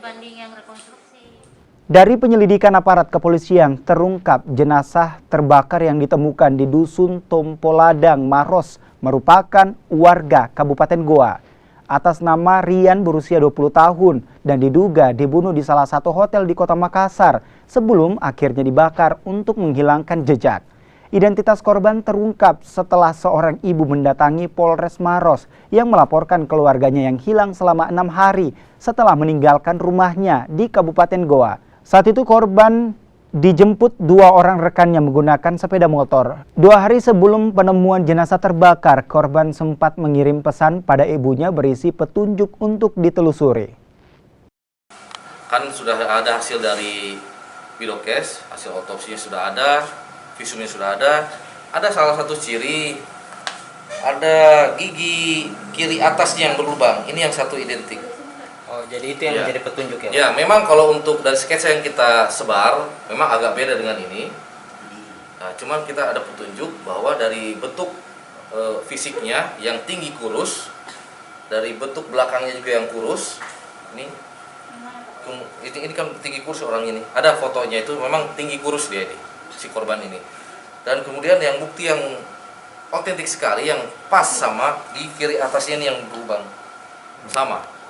dibanding yang rekonstruksi. Dari penyelidikan aparat kepolisian, terungkap jenazah terbakar yang ditemukan di Dusun Tompoladang, Maros, merupakan warga Kabupaten Goa. Atas nama Rian berusia 20 tahun dan diduga dibunuh di salah satu hotel di Kota Makassar sebelum akhirnya dibakar untuk menghilangkan jejak. Identitas korban terungkap setelah seorang ibu mendatangi Polres Maros yang melaporkan keluarganya yang hilang selama 6 hari setelah meninggalkan rumahnya di Kabupaten Goa. Saat itu korban dijemput 2 orang rekannya menggunakan sepeda motor. 2 hari sebelum penemuan jenazah terbakar, korban sempat mengirim pesan pada ibunya berisi petunjuk untuk ditelusuri. Kan sudah ada hasil dari bidokes, hasil otopsinya sudah ada, visumnya sudah ada salah satu ciri, ada gigi kiri atasnya yang berlubang, ini yang satu identik. Oh, jadi itu yang menjadi petunjuk ya? Ya, memang kalau untuk dari sketsa yang kita sebar, memang agak beda dengan ini. Nah, cuman kita ada petunjuk bahwa dari bentuk fisiknya yang tinggi kurus, dari bentuk belakangnya juga yang kurus, ini kan tinggi kurus orang ini. Ada fotonya itu memang tinggi kurus dia ini, si korban ini. Dan kemudian yang bukti yang otentik sekali, yang pas sama di kiri atasnya ini yang berlubang, sama.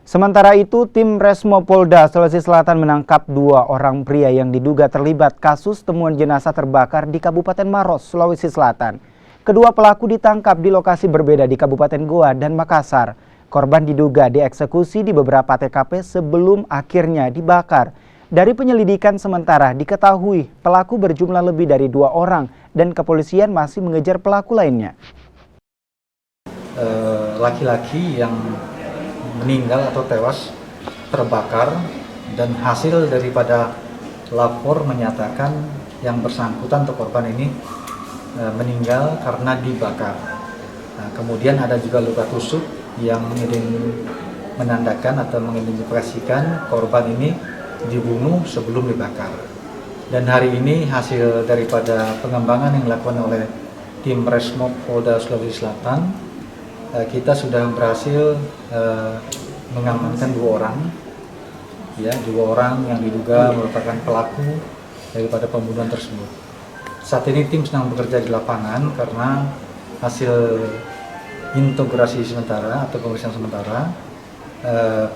Sementara itu, tim Resmo Polda Sulawesi Selatan menangkap 2 orang pria yang diduga terlibat kasus temuan jenazah terbakar di Kabupaten Maros, Sulawesi Selatan. Kedua pelaku ditangkap di lokasi berbeda di Kabupaten Goa dan Makassar. Korban diduga dieksekusi di beberapa TKP sebelum akhirnya dibakar. Dari penyelidikan sementara diketahui pelaku berjumlah lebih dari 2 orang dan kepolisian masih mengejar pelaku lainnya. Laki-laki yang meninggal atau tewas terbakar dan hasil daripada lapor menyatakan yang bersangkutan atau korban ini meninggal karena dibakar. Nah, kemudian ada juga luka tusuk yang menandakan atau mengidentifikasikan korban ini dibunuh sebelum dibakar. Dan hari ini hasil daripada pengembangan yang dilakukan oleh tim Resmo Polda Sulawesi Selatan, kita sudah berhasil mengamankan 2 orang, ya, 2 orang yang diduga merupakan pelaku daripada pembunuhan tersebut. Saat ini tim sedang bekerja di lapangan karena hasil integrasi sementara atau pemeriksaan sementara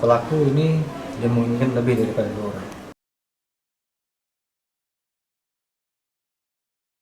pelaku ini dimungkinkan lebih daripada 2 orang.